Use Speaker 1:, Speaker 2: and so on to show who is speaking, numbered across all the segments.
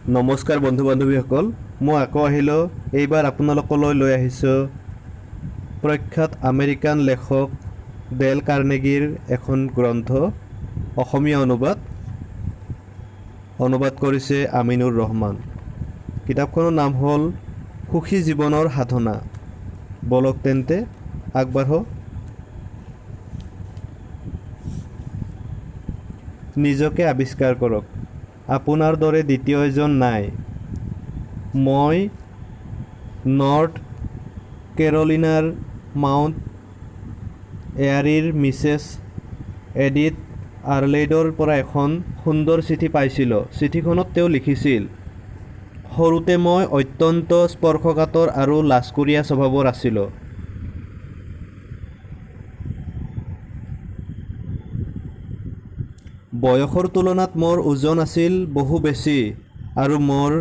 Speaker 1: নমস্কাৰ বন্ধু বান্ধৱীসকল, মই আকৌ আহিলোঁ। এইবাৰ আপোনালোকলৈ লৈ আহিছোঁ প্ৰখ্যাত আমেৰিকান লেখক ডেল কাৰ্নেগীৰ এখন গ্ৰন্থ, অসমীয়া অনুবাদ কৰিছে আমিনুৰ ৰহমান। কিতাপখনৰ নাম হ'ল সুখী জীৱনৰ সাধনা। বলক তেন্তে আগবাঢ়ো। নিজকে আৱিষ্কাৰ কৰক। আপোনাৰ দৰে দ্বিতীয় এজন নাই। মই নৰ্থ কেৰলিনাৰ মাউণ্ট এয়াৰীৰ মিছেছ এডিথ আৰ্লেইডৰ পৰা এখন সুন্দৰ চিঠি পাইছিলোঁ। চিঠিখনত তেওঁ লিখিছিল, সৰুতে মই অত্যন্ত স্পৰ্শকাতৰ আৰু লাজকুৰীয়া স্বভাৱৰ আছিলোঁ। বয়সৰ তুলনাত মোৰ ওজন আছিল বহু বেছি আৰু মোৰ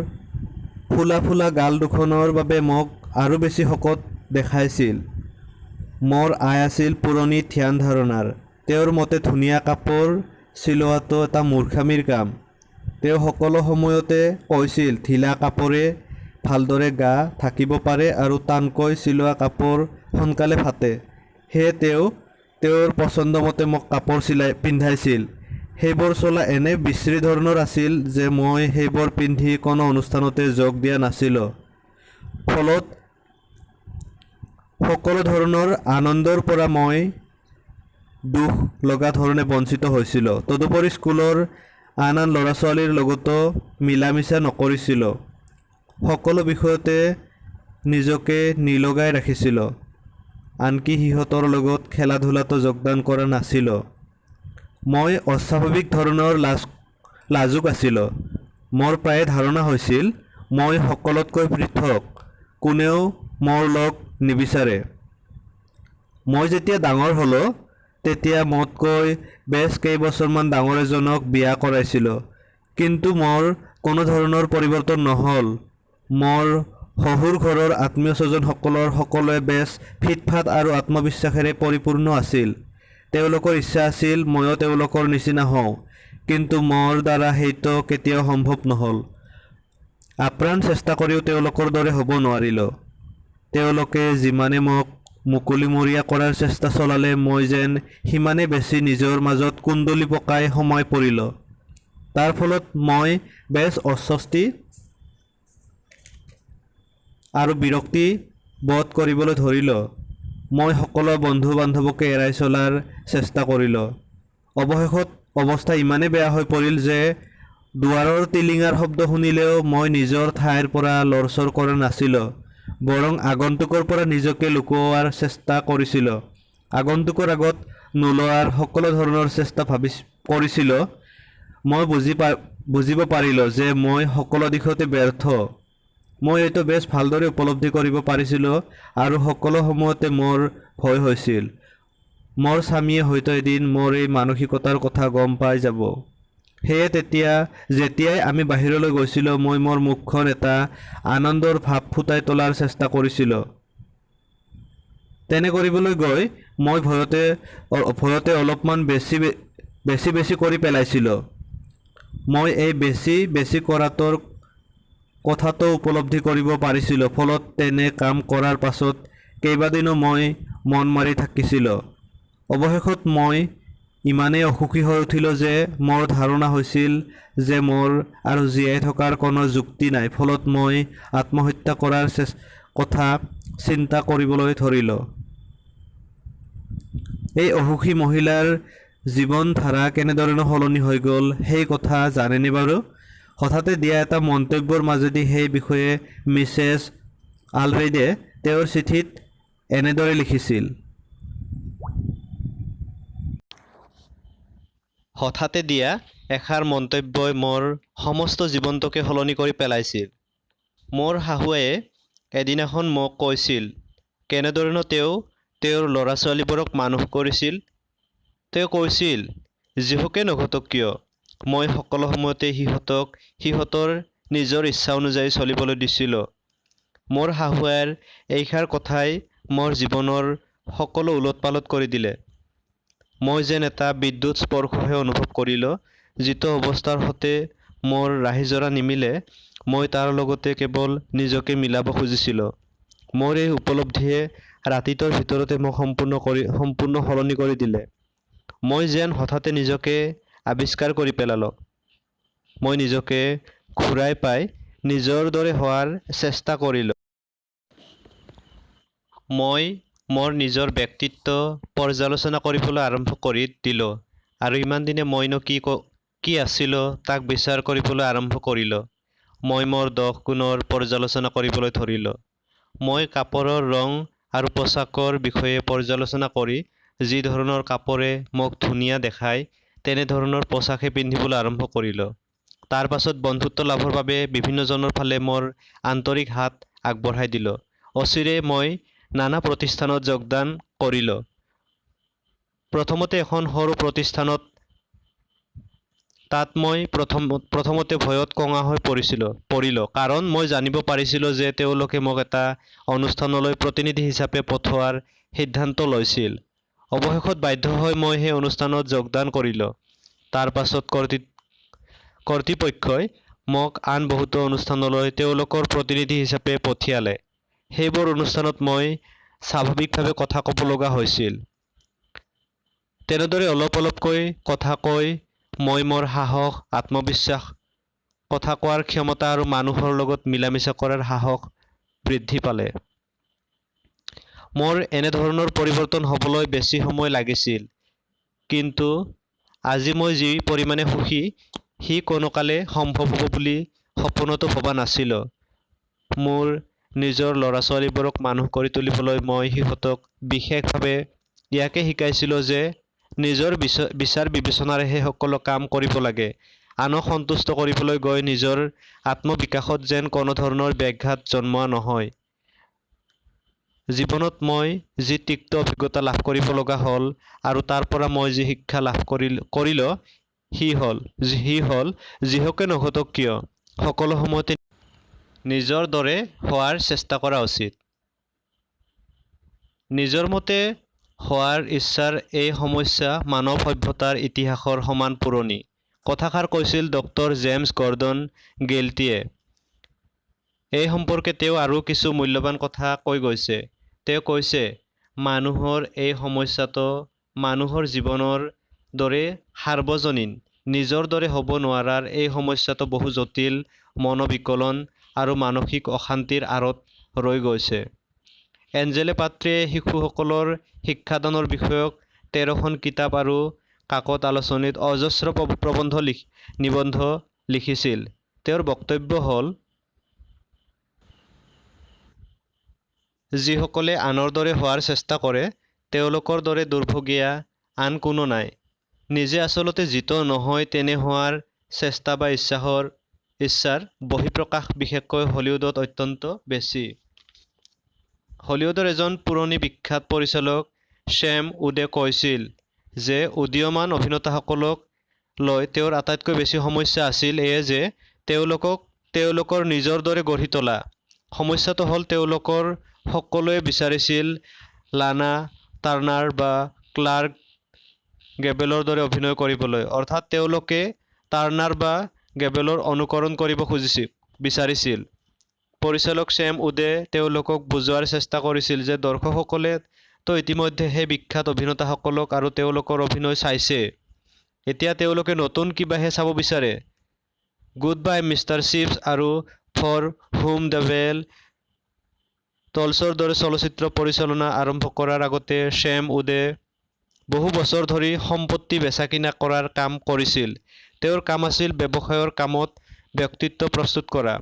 Speaker 1: ফুলা ফুলা গাল দুখনৰ বাবে মোক আৰু বেছি শকত দেখাইছিল। মোৰ আই আছিল পুৰণি ধ্যান ধাৰণাৰ। তেওঁৰ মতে ধুনীয়া কাপোৰ চিলোৱাটো এটা মূৰ্খামিৰ কাম। তেওঁ সকলো সময়তে কৈছিল ঢিলা কাপোৰে ভালদৰে গা ঢাকিব পাৰে আৰু টানকৈ চিলোৱা কাপোৰ সোনকালে ফাটে। সেয়ে তেওঁ তেওঁৰ পচন্দমতে মোক কাপোৰ পিন্ধাইছিল। সেইবোৰ চোলা এনে বিশ্ৰী ধৰণৰ আছিল যে মই সেইবোৰ পিন্ধি কোনো অনুষ্ঠানতে যোগ দিয়া নাছিলোঁ। ফলত সকলো ধৰণৰ আনন্দৰ পৰা মই দুখ লগা ধৰণে বঞ্চিত হৈছিলোঁ। তদুপৰি স্কুলৰ আন ল'ৰা ছোৱালীৰ লগতো মিলা মিছা নকৰিছিলোঁ। সকলো বিষয়তে নিজকে নিলগাই ৰাখিছিলোঁ। আনকি সিহঁতৰ লগত খেলা ধূলাতো যোগদান কৰা নাছিলোঁ। মই অস্বাভাৱিক ধৰণৰ লাজুক আছিলোঁ। মোৰ প্ৰায়ে ধাৰণা হৈছিল মই সকলোতকৈ পৃথক, কোনেও মোৰ লগ নিবিচাৰে। মই যেতিয়া ডাঙৰ হ'লোঁ তেতিয়া মোতকৈ বেছ কেইবছৰমান ডাঙৰ এজনক বিয়া কৰাইছিলোঁ। কিন্তু মোৰ কোনো ধৰণৰ পৰিৱৰ্তন নহ'ল। মোৰ শহুৰ ঘৰৰ আত্মীয় স্বজনসকলৰ সকলোৱে বেছ ফিটফাট আৰু আত্মবিশ্বাসেৰে পৰিপূৰ্ণ আছিল। তেওঁলোকৰ ইচ্ছা আছিল ময়ো তেওঁলোকৰ নিচিনা হওঁ, কিন্তু মোৰ দ্বাৰা সেইটো কেতিয়াও সম্ভৱ নহ'ল। আপ্ৰাণ চেষ্টা কৰিও তেওঁলোকৰ দৰে হ'ব নোৱাৰিলোঁ। তেওঁলোকে যিমানে মোক মুকলিমূৰীয়া কৰাৰ চেষ্টা চলালে মই যেন সিমানে বেছি নিজৰ মাজত কুন্দলি পকাই সোমাই পৰিলোঁ। তাৰ ফলত মই বেছ অস্বস্তি আৰু বিৰক্তি বোধ কৰিবলৈ ধৰিলোঁ। মই সকলো বন্ধু বান্ধৱকে এৰাই চলাৰ চেষ্টা কৰিলোঁ। অৱশেষত অৱস্থা ইমানেই বেয়া হৈ পৰিল যে দুৱাৰৰ টিলিঙাৰ শব্দ শুনিলেও মই নিজৰ ঠাইৰ পৰা লৰচৰ কৰা নাছিলোঁ, বৰং আগন্তুকৰ পৰা নিজকে লুকুওৱাৰ চেষ্টা কৰিছিলোঁ। আগন্তুকৰ আগত নোলোৱাৰ সকলো ধৰণৰ চেষ্টা কৰিছিলোঁ। মই বুজিব পাৰিলোঁ যে মই সকলো দিশতে ব্যৰ্থ। মই এইটো বেছ ভালদৰে উপলব্ধি কৰিব পাৰিছিলোঁ আৰু সকলো সময়তে মোৰ ভয় হৈছিল মোৰ স্বামীয়ে হয়তো এদিন মোৰ এই মানসিকতাৰ কথা গম পাই যাব। সেয়ে যেতিয়াই আমি বাহিৰলৈ গৈছিলোঁ মই মোৰ মুখখন এটা আনন্দৰ ভাৱ ফুটাই তোলাৰ চেষ্টা কৰিছিলোঁ। তেনে কৰিবলৈ গৈ মই ভয়তে অলপমান বেছি কৰি পেলাইছিলোঁ। মই এই বেছি কৰাটোৰ কথাটো উপলব্ধি কৰিব পাৰিছিলোঁ। ফলত তেনে কাম কৰাৰ পাছত কেইবাদিনো মই মন মাৰি থাকিছিলোঁ। অৱশেষত মই ইমানেই অসুখী হৈ উঠিলোঁ যে মোৰ ধাৰণা হৈছিল যে মোৰ আৰু জীয়াই থকাৰ কোনো যুক্তি নাই। ফলত মই আত্মহত্যা কৰাৰ কথা চিন্তা কৰিবলৈ ধৰিলোঁ। এই অসুখী মহিলাৰ জীৱন ধাৰা কেনেধৰণে সলনি হৈ গ'ল সেই কথা জানেনে বাৰু? হঠাতে দিয়া এটা মন্তব্যৰ মাজেদি সেই বিষয়ে মিছেছ আলৰেডে তেওঁৰ চিঠিত এনেদৰে লিখিছিল, হঠাতে দিয়া এষাৰ মন্তব্যই মোৰ সমস্ত জীৱনটোকে সলনি কৰি পেলাইছিল। মোৰ শাহুৱে এদিনাখন মোক কৈছিল কেনেধৰণে তেওঁ তেওঁৰ ল'ৰা ছোৱালীবোৰক মানুহ কৰিছিল। তেওঁ কৈছিল, যিহকে নঘটক কিয় মই সকলো সময়তে সিহঁতৰ নিজৰ ইচ্ছা অনুযায়ী চলিবলৈ দিছিলোঁ। মোৰ শাহুৱেৰ এইষাৰ কথাই মোৰ জীৱনৰ সকলো ওলট পালট কৰি দিলে। মই যেন এটা বিদ্যুৎ স্পৰ্শহে অনুভৱ কৰিলোঁ, যিটো অৱস্থাৰ সৈতে মোৰ ৰাহিজৰা নিমিলে মই তাৰ লগতে কেৱল নিজকে মিলাব খুজিছিলোঁ। মোৰ এই উপলব্ধিয়ে ৰাতিটোৰ ভিতৰতে মোক সম্পূৰ্ণ সলনি কৰি দিলে। মই যেন হঠাতে নিজকে আৱিষ্কাৰ কৰি পেলালোঁ। মই নিজকে ঘূৰাই পাই নিজৰ দৰে হোৱাৰ চেষ্টা কৰিলোঁ। মই মোৰ নিজৰ ব্যক্তিত্ব পৰ্যালোচনা কৰিবলৈ আৰম্ভ কৰি দিলোঁ আৰু ইমান দিনে মইনো কি আছিলোঁ তাক বিচাৰ কৰিবলৈ আৰম্ভ কৰিলোঁ। মই মোৰ দোষ গুণৰ পৰ্যালোচনা কৰিবলৈ ধৰিলোঁ। মই কাপোৰৰ ৰং আৰু পোচাকৰ বিষয়ে পৰ্যালোচনা কৰি যি ধৰণৰ কাপোৰে মোক ধুনীয়া দেখায় তেনেধৰণৰ পোচাকে পিন্ধিবলৈ আৰম্ভ কৰিলোঁ। তাৰ পাছত বন্ধুত্ব লাভৰ বাবে বিভিন্নজনৰ ফালে মোৰ আন্তৰিক হাত আগবঢ়াই দিলোঁ। অচিৰে মই নানা প্ৰতিষ্ঠানত যোগদান কৰিলোঁ। প্ৰথমতে এখন সৰু প্ৰতিষ্ঠানত তাত মই প্ৰথমতে ভয়ত কঙা হৈ পৰিলোঁ কাৰণ মই জানিব পাৰিছিলোঁ যে তেওঁলোকে মোক এটা অনুষ্ঠানলৈ প্ৰতিনিধি হিচাপে পঠোৱাৰ সিদ্ধান্ত লৈছিল। অৱশেষত বাধ্য হৈ মই সেই অনুষ্ঠানত যোগদান কৰিলোঁ। তাৰ পাছত কৰ্তৃপক্ষই মোক আন বহুতো অনুষ্ঠানলৈ তেওঁলোকৰ প্ৰতিনিধি হিচাপে পঠিয়ালে। সেইবোৰ অনুষ্ঠানত মই স্বাভাৱিকভাৱে কথা ক'ব লগা হৈছিল। তেনেদৰে অলপকৈ কথা কৈ মই মোৰ সাহস, আত্মবিশ্বাস, কথা কোৱাৰ ক্ষমতা আৰু মানুহৰ লগত মিলা-মিছা কৰাৰ সাহস বৃদ্ধি পালে। মোৰ এনেধৰণৰ পৰিৱৰ্তন হ'বলৈ বেছি সময় লাগিছিল। কিন্তু আজি মই যি পৰিমাণে সুখী সি কোনোকালে সম্ভৱ হ'ব বুলি সপোনতো ভবা নাছিলোঁ। মোৰ নিজৰ ল'ৰা-ছোৱালীবোৰক মানুহ কৰি তুলিবলৈ মই সিহঁতক বিশেষভাৱে ইয়াকে শিকাইছিলোঁ যে নিজৰ বিচাৰ বিবেচনাৰেহে সকলো কাম কৰিব লাগে। আনক সন্তুষ্ট কৰিবলৈ গৈ নিজৰ আত্মবিকাশত যেন কোনো ধৰণৰ ব্যাঘাত জন্মোৱা নহয়। জীৱনত মই যি তিক্ত অভিজ্ঞতা লাভ কৰিব লগা হ'ল আৰু তাৰ পৰা মই যি শিক্ষা লাভ কৰিলোঁ সি হ'ল যিহকে নঘটক কিয় সকলো সময়তে নিজৰ দৰে হোৱাৰ চেষ্টা কৰা উচিত। নিজৰ মতে হোৱাৰ ইচ্ছাৰ এই সমস্যা মানৱ সভ্যতাৰ ইতিহাসৰ সমান পুৰণি। কথাষাৰ কৈছিল ডক্টৰ জেমছ গৰ্ডন গেইলটিয়ে। এই সম্পৰ্কে তেওঁ আৰু কিছু মূল্যৱান কথা কৈ গৈছে। তেওঁ কৈছে, মানুহৰ এই সমস্যাটো মানুহৰ জীৱনৰ দৰে সাৰ্বজনীন। নিজৰ দৰে হ'ব নোৱাৰাৰ এই সমস্যাটো বহু জটিল মনোবিকলন আৰু মানসিক অশান্তিৰ আঁৰত ৰৈ গৈছে। এঞ্জেলে পাত্ৰীয়ে শিশুসকলৰ শিক্ষাদানৰ বিষয়ক 13খন কিতাপ আৰু কাকত আলোচনীত অজস্ৰ নিবন্ধ লিখিছিল। তেওঁৰ বক্তব্য হ'ল, যিসকলে আনৰ দৰে হোৱাৰ চেষ্টা কৰে তেওঁলোকৰ দৰে দুৰ্ভগীয়া আন কোনো নাই। নিজে আচলতে যিটো নহয় তেনে হোৱাৰ চেষ্টা বা ইচ্ছাৰ বহিঃপ্ৰকাশ বিশেষকৈ হলিউডত অত্যন্ত বেছি। হলিউডৰ এজন পুৰণি বিখ্যাত পৰিচালক ছেম উডে কৈছিল যে উদীয়মান অভিনেতাসকলক লৈ তেওঁৰ আটাইতকৈ বেছি সমস্যা আছিল এয়ে যে তেওঁলোকৰ নিজৰ দৰে গঢ়ি তোলা। সমস্যাটো হ'ল তেওঁলোকৰ সকলোৱে বিচাৰিছিল লানা টাৰ্নাৰ বা ক্লাৰ্ক গেবলৰ দৰে অভিনয় কৰিবলৈ। অৰ্থাৎ তেওঁলোকে টাৰ্নাৰ বা গেবলৰ অনুকৰণ কৰিব বিচাৰিছিল। পৰিচালক ছেম উডে তেওঁলোকক বুজোৱাৰ চেষ্টা কৰিছিল যে দৰ্শকসকলে তো ইতিমধ্যে সেই বিখ্যাত অভিনেতাসকলক আৰু তেওঁলোকৰ অভিনয় চাইছে। এতিয়া তেওঁলোকে নতুন কিবাহে চাব বিচাৰে। গুড বাই মিষ্টাৰ চিপছ আৰু ফৰ হুম দ্য বেল টলছৰ দৰে চলচ্চিত্ৰ পৰিচালনা আৰম্ভ কৰাৰ আগতে ছেম উডে বহু বছৰ ধৰি সম্পত্তি বেচা-কিনা কৰাৰ কাম কৰিছিল। তেওঁৰ কাম আছিল ব্যৱসায়ৰ কামত ব্যক্তিত্ব প্ৰস্তুত কৰা।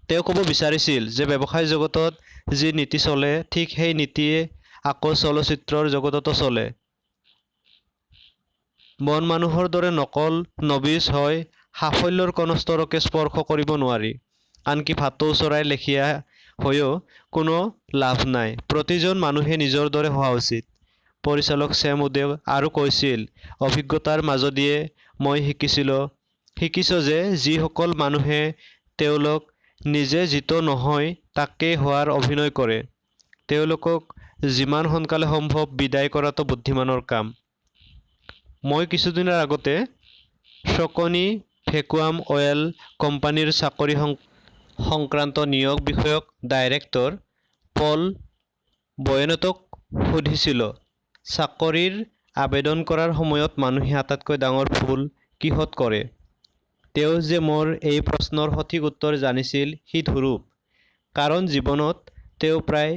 Speaker 1: তেওঁ ক'ব বিচাৰিছিল যে ব্যৱসায় জগতত যি নীতি চলে ঠিক সেই নীতিয়ে আকৌ চলচ্চিত্ৰৰ জগততো চলে। মন মানুহৰ দৰে নকল নবিছ হৈ সাফল্যৰ কোনো স্তৰকে স্পৰ্শ কৰিব নোৱাৰি। আনকি ভাটৌ চৰাইৰ লেখীয়া হৈও কোনো লাভ নাই। প্ৰতিজন মানুহে নিজৰ দৰে হোৱা উচিত। পৰিচালক ছেম উডে আৰু কৈছিল, অভিজ্ঞতাৰ মাজেদিয়ে মই শিকিছোঁ যে যিসকল মানুহে তেওঁলোক নিজে যিটো নহয় তাকেই হোৱাৰ অভিনয় কৰে তেওঁলোকক যিমান সোনকালে সম্ভৱ বিদায় কৰাটো বুদ্ধিমানৰ কাম। মই কিছুদিনৰ আগতে শকুনি ভেকুৱাম অইল কোম্পানীৰ চাকৰি সংক্ৰান্ত নিয়োগ বিষয়ক ডাইৰেক্টৰ পল বয়েনটক সুধিছিলোঁ, চাকৰিৰ আবেদন কৰাৰ সময়ত মানুহে আটাইতকৈ ডাঙৰ ভুল কিহত কৰে? তেওঁ যে মোৰ এই প্ৰশ্নৰ সঠিক উত্তৰ জানিছিল সি ধ্ৰুৱ। কাৰণ জীৱনত তেওঁ প্ৰায়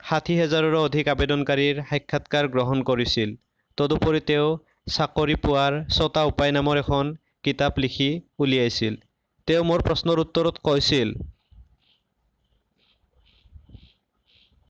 Speaker 1: ৬০,০০০ৰো অধিক আবেদনকাৰীৰ সাক্ষাৎকাৰ গ্ৰহণ কৰিছিল। তদুপৰি তেওঁ চাকৰি পোৱাৰ ৬টা উপায় নামৰ এখন কিতাপ লিখি উলিয়াইছিল। তেওঁ মোৰ প্ৰশ্নৰ উত্তৰত কৈছিল,